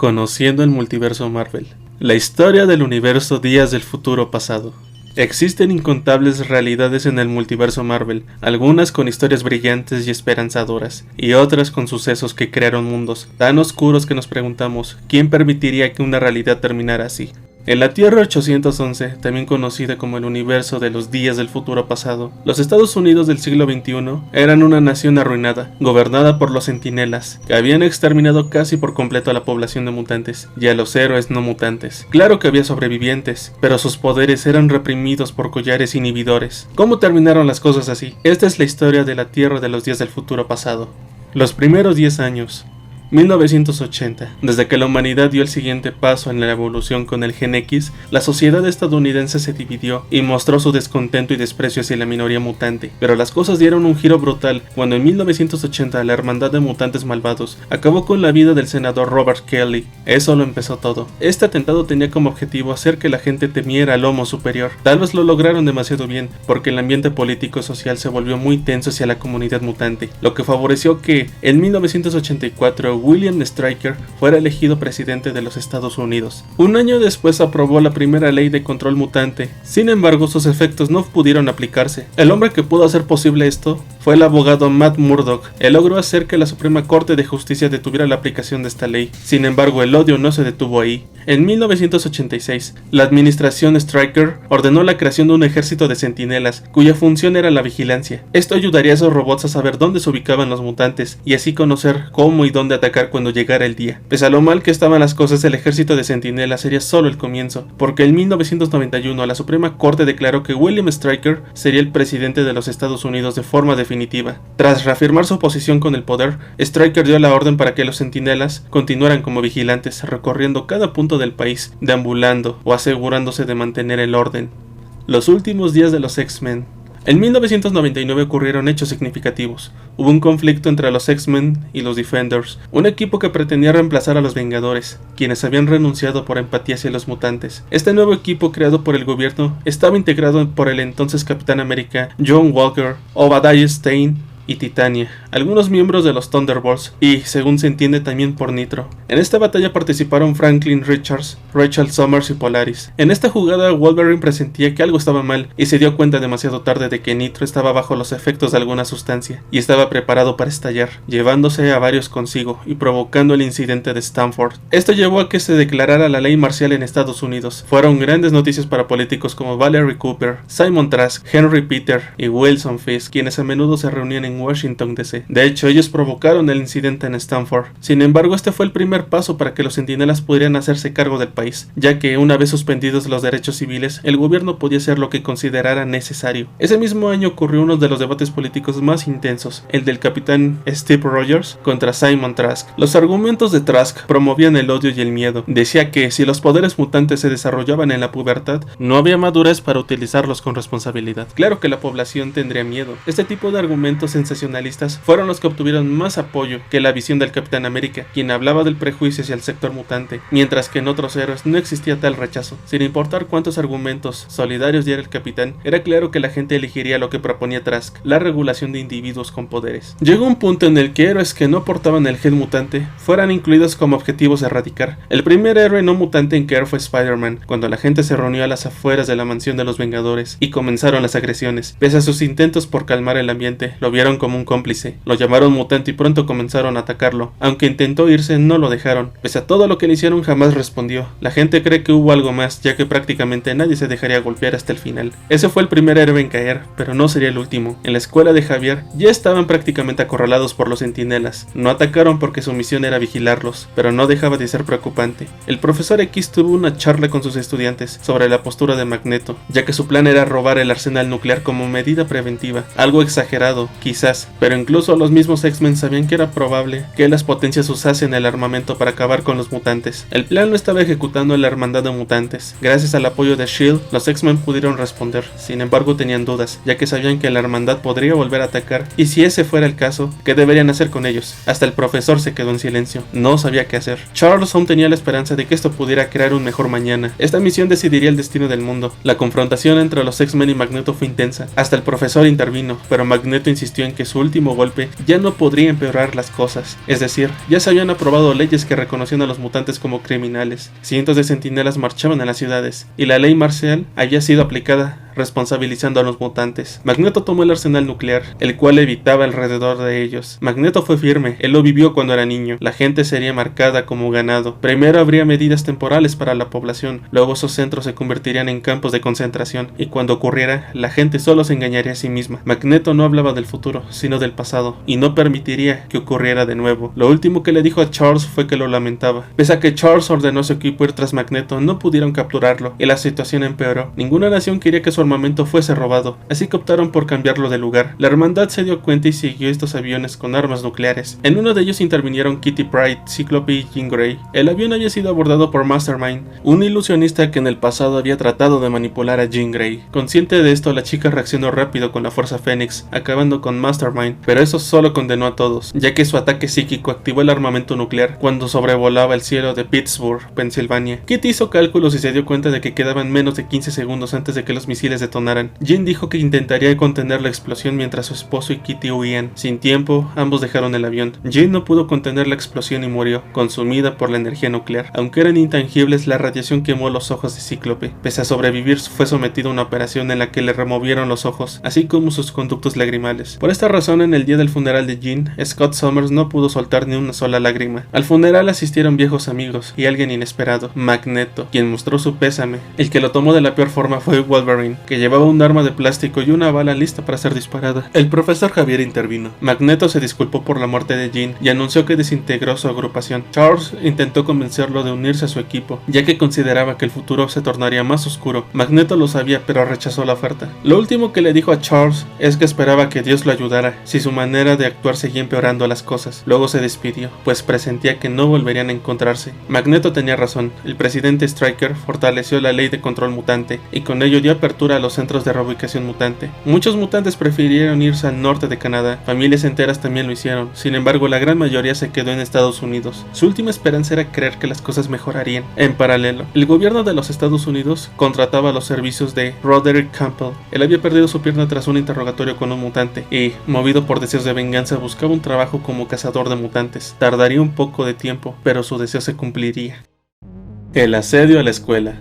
Conociendo el multiverso Marvel. La historia del universo Días del Futuro Pasado. Existen incontables realidades en el multiverso Marvel, algunas con historias brillantes y esperanzadoras, y otras con sucesos que crearon mundos tan oscuros que nos preguntamos, ¿quién permitiría que una realidad terminara así? En la Tierra 811, también conocida como el universo de los días del futuro pasado, los Estados Unidos del siglo XXI eran una nación arruinada, gobernada por los Centinelas, que habían exterminado casi por completo a la población de mutantes y a los héroes no mutantes. Claro que había sobrevivientes, pero sus poderes eran reprimidos por collares inhibidores. ¿Cómo terminaron las cosas así? Esta es la historia de la Tierra de los días del futuro pasado. Los primeros 10 años. 1980. Desde que la humanidad dio el siguiente paso en la evolución con el Gen X, la sociedad estadounidense se dividió y mostró su descontento y desprecio hacia la minoría mutante. Pero las cosas dieron un giro brutal cuando en 1980 la Hermandad de Mutantes Malvados acabó con la vida del senador Robert Kelly. Eso lo empezó todo. Este atentado tenía como objetivo hacer que la gente temiera al Homo superior. Tal vez lo lograron demasiado bien, porque el ambiente político social se volvió muy tenso hacia la comunidad mutante, lo que favoreció que en 1984 William Stryker fuera elegido presidente de los Estados Unidos. Un año después aprobó la primera ley de control mutante. Sin embargo, sus efectos no pudieron aplicarse. El hombre que pudo hacer posible esto fue el abogado Matt Murdock. Él logró hacer que la Suprema Corte de Justicia detuviera la aplicación de esta ley. Sin embargo, el odio no se detuvo ahí. En 1986, la administración Stryker ordenó la creación de un ejército de centinelas, cuya función era la vigilancia. Esto ayudaría a esos robots a saber dónde se ubicaban los mutantes, y así conocer cómo y dónde atacar cuando llegara el día. Pese a lo mal que estaban las cosas, el ejército de centinelas sería solo el comienzo, porque en 1991 la Suprema Corte declaró que William Stryker sería el presidente de los Estados Unidos de forma definitiva. Tras reafirmar su posición con el poder, Stryker dio la orden para que los centinelas continuaran como vigilantes, recorriendo cada punto del país, deambulando o asegurándose de mantener el orden. Los últimos días de los X-Men. En 1999 ocurrieron hechos significativos. Hubo un conflicto entre los X-Men y los Defenders, un equipo que pretendía reemplazar a los Vengadores, quienes habían renunciado por empatía hacia los mutantes. Este nuevo equipo creado por el gobierno estaba integrado por el entonces Capitán América, John Walker, Obadiah Stane y Titania, algunos miembros de los Thunderbolts y, según se entiende, también por Nitro. En esta batalla participaron Franklin Richards, Rachel Summers y Polaris. En esta jugada Wolverine presentía que algo estaba mal y se dio cuenta demasiado tarde de que Nitro estaba bajo los efectos de alguna sustancia y estaba preparado para estallar, llevándose a varios consigo y provocando el incidente de Stanford. Esto llevó a que se declarara la ley marcial en Estados Unidos. Fueron grandes noticias para políticos como Valerie Cooper, Simon Trask, Henry Peter y Wilson Fisk, quienes a menudo se reunían en Washington DC. De hecho, ellos provocaron el incidente en Stanford. Sin embargo, este fue el primer paso para que los centinelas pudieran hacerse cargo del país, ya que una vez suspendidos los derechos civiles, el gobierno podía hacer lo que considerara necesario. Ese mismo año ocurrió uno de los debates políticos más intensos, el del capitán Steve Rogers contra Simon Trask. Los argumentos de Trask promovían el odio y el miedo. Decía que si los poderes mutantes se desarrollaban en la pubertad, no había madurez para utilizarlos con responsabilidad. Claro que la población tendría miedo. Este tipo de argumentos sensacionalistas fueron los que obtuvieron más apoyo que la visión del Capitán América, quien hablaba del prejuicio hacia el sector mutante, mientras que en otros héroes no existía tal rechazo. Sin importar cuántos argumentos solidarios diera el Capitán, era claro que la gente elegiría lo que proponía Trask, la regulación de individuos con poderes. Llegó un punto en el que héroes que no portaban el gen mutante fueran incluidos como objetivos a erradicar. El primer héroe no mutante en caer fue Spider-Man, cuando la gente se reunió a las afueras de la mansión de los Vengadores y comenzaron las agresiones. Pese a sus intentos por calmar el ambiente, lo vieron como un cómplice. Lo llamaron mutante y pronto comenzaron a atacarlo. Aunque intentó irse, no lo dejaron. Pese a todo lo que le hicieron, jamás respondió. La gente cree que hubo algo más, ya que prácticamente nadie se dejaría golpear hasta el final. Ese fue el primer héroe en caer, pero no sería el último. En la escuela de Javier ya estaban prácticamente acorralados por los centinelas. No atacaron porque su misión era vigilarlos, pero no dejaba de ser preocupante. El profesor X tuvo una charla con sus estudiantes sobre la postura de Magneto, ya que su plan era robar el arsenal nuclear como medida preventiva. Algo exagerado, quizás, pero incluso los mismos X-Men sabían que era probable que las potencias usasen el armamento para acabar con los mutantes. El plan lo estaba ejecutando la Hermandad de Mutantes. Gracias al apoyo de S.H.I.E.L.D., los X-Men pudieron responder. Sin embargo, tenían dudas, ya que sabían que la Hermandad podría volver a atacar, y si ese fuera el caso, ¿qué deberían hacer con ellos? Hasta el profesor se quedó en silencio. No sabía qué hacer. Charles aún tenía la esperanza de que esto pudiera crear un mejor mañana. Esta misión decidiría el destino del mundo. La confrontación entre los X-Men y Magneto fue intensa. Hasta el profesor intervino, pero Magneto insistió en que su último golpe Cíclope ya no podría empeorar las cosas. Es decir, ya se habían aprobado leyes que reconocían a los mutantes como criminales. Cientos de centinelas marchaban en las ciudades, y la ley marcial había sido aplicada, responsabilizando a los mutantes. Magneto tomó el arsenal nuclear, el cual evitaba alrededor de ellos. Magneto fue firme, él lo vivió cuando era niño. La gente sería marcada como ganado. Primero habría medidas temporales para la población, luego esos centros se convertirían en campos de concentración, y cuando ocurriera, la gente solo se engañaría a sí misma. Magneto no hablaba del futuro, sino del pasado, y no permitiría que ocurriera de nuevo. Lo último que le dijo a Charles fue que lo lamentaba. Pese a que Charles ordenó a su equipo ir tras Magneto, no pudieron capturarlo, y la situación empeoró. Ninguna nación quería que su armamento fuese robado, así que optaron por cambiarlo de lugar. La hermandad se dio cuenta y siguió estos aviones con armas nucleares. En uno de ellos intervinieron Kitty Pryde, Cíclope y Jean Grey. El avión había sido abordado por Mastermind, un ilusionista que en el pasado había tratado de manipular a Jean Grey. Consciente de esto, la chica reaccionó rápido con la Fuerza Fénix, acabando con Mastermind, pero eso solo condenó a todos, ya que su ataque psíquico activó el armamento nuclear cuando sobrevolaba el cielo de Pittsburgh, Pensilvania. Kitty hizo cálculos y se dio cuenta de que quedaban menos de 15 segundos antes de que los misiles detonaran. Jean dijo que intentaría contener la explosión mientras su esposo y Kitty huían. Sin tiempo, ambos dejaron el avión. Jean no pudo contener la explosión y murió, consumida por la energía nuclear. Aunque eran intangibles, la radiación quemó los ojos de Cíclope. Pese a sobrevivir, fue sometido a una operación en la que le removieron los ojos, así como sus conductos lagrimales. Por esta razón, en el día del funeral de Jean, Scott Summers no pudo soltar ni una sola lágrima. Al funeral asistieron viejos amigos y alguien inesperado, Magneto, quien mostró su pésame. El que lo tomó de la peor forma fue Wolverine, que llevaba un arma de plástico y una bala lista para ser disparada. El profesor Javier intervino. Magneto se disculpó por la muerte de Jean y anunció que desintegró su agrupación. Charles intentó convencerlo de unirse a su equipo, ya que consideraba que el futuro se tornaría más oscuro. Magneto lo sabía, pero rechazó la oferta. Lo último que le dijo a Charles es que esperaba que Dios lo ayudara si su manera de actuar seguía empeorando las cosas. Luego se despidió, pues presentía que no volverían a encontrarse. Magneto tenía razón. El presidente Stryker fortaleció la ley de control mutante y con ello dio apertura a los centros de reubicación mutante. Muchos mutantes prefirieron irse al norte de Canadá, familias enteras también lo hicieron, sin embargo la gran mayoría se quedó en Estados Unidos. Su última esperanza era creer que las cosas mejorarían. En paralelo, el gobierno de los Estados Unidos contrataba los servicios de Roderick Campbell. Él había perdido su pierna tras un interrogatorio con un mutante y, movido por deseos de venganza, buscaba un trabajo como cazador de mutantes. Tardaría un poco de tiempo, pero su deseo se cumpliría. El asedio a la escuela.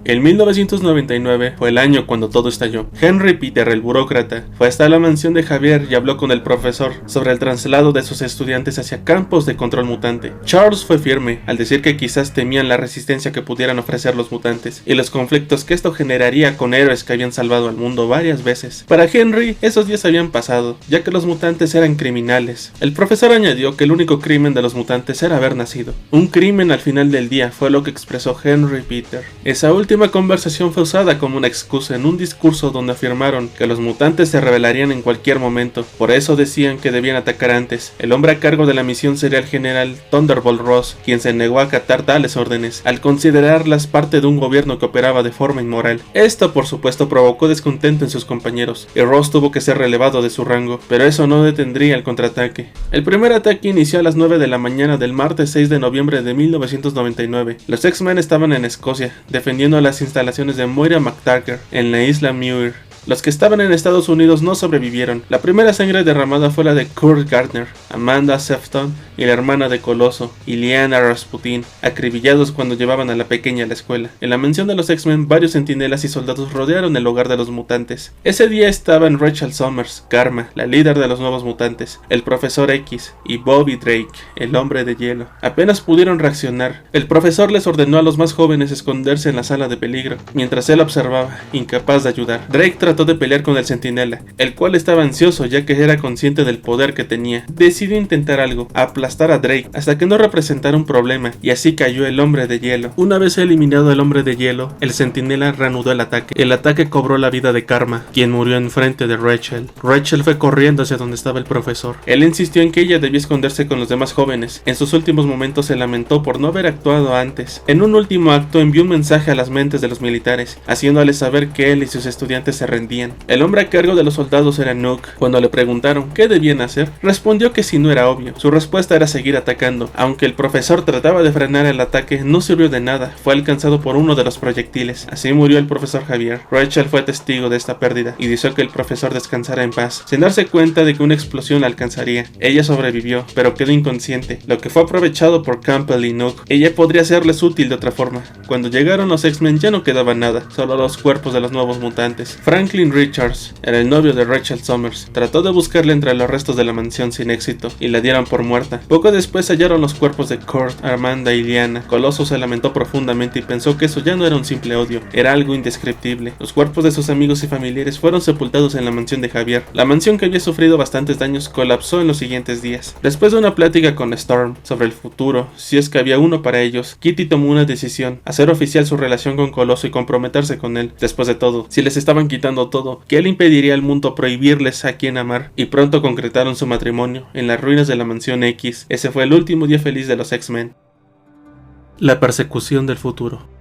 En 1999 fue el año cuando todo estalló. Henry Peter, el burócrata, fue hasta la mansión de Javier y habló con el profesor sobre el traslado de sus estudiantes hacia campos de control mutante. Charles fue firme al decir que quizás temían la resistencia que pudieran ofrecer los mutantes y los conflictos que esto generaría con héroes que habían salvado al mundo varias veces. Para Henry, esos días habían pasado, ya que los mutantes eran criminales. El profesor añadió que el único crimen de los mutantes era haber nacido. Un crimen al final del día fue lo que expresó Henry Peter. Esa última conversación fue usada como una excusa en un discurso donde afirmaron que los mutantes se rebelarían en cualquier momento, por eso decían que debían atacar antes. El hombre a cargo de la misión sería el general Thunderbolt Ross, quien se negó a acatar tales órdenes, al considerarlas parte de un gobierno que operaba de forma inmoral. Esto por supuesto provocó descontento en sus compañeros, y Ross tuvo que ser relevado de su rango, pero eso no detendría el contraataque. El primer ataque inició a las 9 de la mañana del martes 6 de noviembre de 1999. Los X-Men estaban en Escocia, defendiendo las instalaciones de Moira MacTaggert en la isla Muir. Los que estaban en Estados Unidos no sobrevivieron. La primera sangre derramada fue la de Kurt Gardner, Amanda Sefton y la hermana de Coloso, Iliana Rasputin, acribillados cuando llevaban a la pequeña a la escuela. En la mansión de los X-Men, varios centinelas y soldados rodearon el hogar de los mutantes. Ese día estaban Rachel Summers, Karma, la líder de los nuevos mutantes, el profesor X y Bobby Drake, el hombre de hielo. Apenas pudieron reaccionar. El profesor les ordenó a los más jóvenes esconderse en la sala de peligro, mientras él observaba, incapaz de ayudar. Drake trató de pelear con el centinela, el cual estaba ansioso ya que era consciente del poder que tenía. Decidió intentar algo, aplastar a Drake, hasta que no representara un problema, y así cayó el hombre de hielo. Una vez eliminado el hombre de hielo, el centinela reanudó el ataque. El ataque cobró la vida de Karma, quien murió enfrente de Rachel. Rachel fue corriendo hacia donde estaba el profesor. Él insistió en que ella debía esconderse con los demás jóvenes. En sus últimos momentos se lamentó por no haber actuado antes. En un último acto envió un mensaje a las mentes de los militares, haciéndoles saber que él y sus estudiantes se rendían rendían. El hombre a cargo de los soldados era Nuke. Cuando le preguntaron qué debían hacer, respondió que si no era obvio. Su respuesta era seguir atacando. Aunque el profesor trataba de frenar el ataque, no sirvió de nada. Fue alcanzado por uno de los proyectiles. Así murió el profesor Javier. Rachel fue testigo de esta pérdida y deseó que el profesor descansara en paz, sin darse cuenta de que una explosión la alcanzaría. Ella sobrevivió, pero quedó inconsciente, lo que fue aprovechado por Campbell y Nuke. Ella podría serles útil de otra forma. Cuando llegaron los X-Men ya no quedaba nada, solo los cuerpos de los nuevos mutantes. Franklin Richards era el novio de Rachel Summers. Trató de buscarla entre los restos de la mansión sin éxito, y la dieron por muerta. Poco después hallaron los cuerpos de Kurt, Amanda y Liana. Coloso se lamentó profundamente y pensó que eso ya no era un simple odio, era algo indescriptible. Los cuerpos de sus amigos y familiares fueron sepultados en la mansión de Javier. La mansión, que había sufrido bastantes daños, colapsó en los siguientes días. Después de una plática con Storm sobre el futuro, si es que había uno para ellos, Kitty tomó una decisión: hacer oficial su relación con Coloso y comprometerse con él. Después de todo, si les estaban quitando todo, ¿qué le impediría al mundo prohibirles a quien amar? Y pronto concretaron su matrimonio en las ruinas de la mansión X. Ese fue el último día feliz de los X-Men. La persecución del futuro.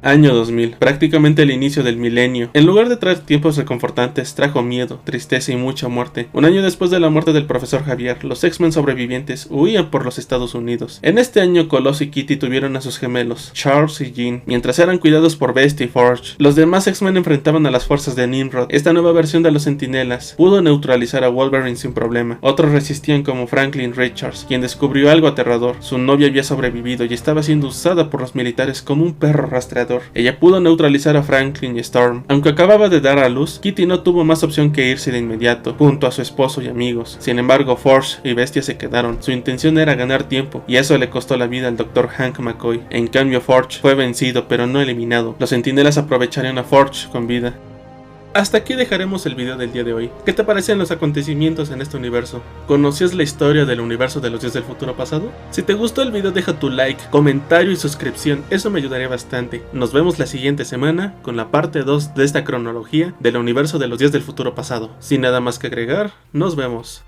Año 2000, prácticamente el inicio del milenio. En lugar de traer tiempos reconfortantes, trajo miedo, tristeza y mucha muerte. Un año después de la muerte del profesor Javier, los X-Men sobrevivientes huían por los Estados Unidos. En este año, Coloso y Kitty tuvieron a sus gemelos, Charles y Jean, mientras eran cuidados por Bestia y Forge. Los demás X-Men enfrentaban a las fuerzas de Nimrod. Esta nueva versión de los Centinelas pudo neutralizar a Wolverine sin problema. Otros resistían, como Franklin Richards, quien descubrió algo aterrador: su novia había sobrevivido y estaba siendo usada por los militares como un perro rastreador. Ella pudo neutralizar a Franklin y Storm. Aunque acababa de dar a luz, Kitty no tuvo más opción que irse de inmediato, junto a su esposo y amigos. Sin embargo, Forge y Bestia se quedaron. Su intención era ganar tiempo, y eso le costó la vida al Dr. Hank McCoy. En cambio, Forge fue vencido, pero no eliminado. Los Centinelas aprovecharían a Forge con vida. Hasta aquí dejaremos el video del día de hoy. ¿Qué te parecen los acontecimientos en este universo? ¿Conocías la historia del universo de los días del futuro pasado? Si te gustó el video, deja tu like, comentario y suscripción, eso me ayudaría bastante. Nos vemos la siguiente semana con la parte 2 de esta cronología del universo de los días del futuro pasado. Sin nada más que agregar, nos vemos.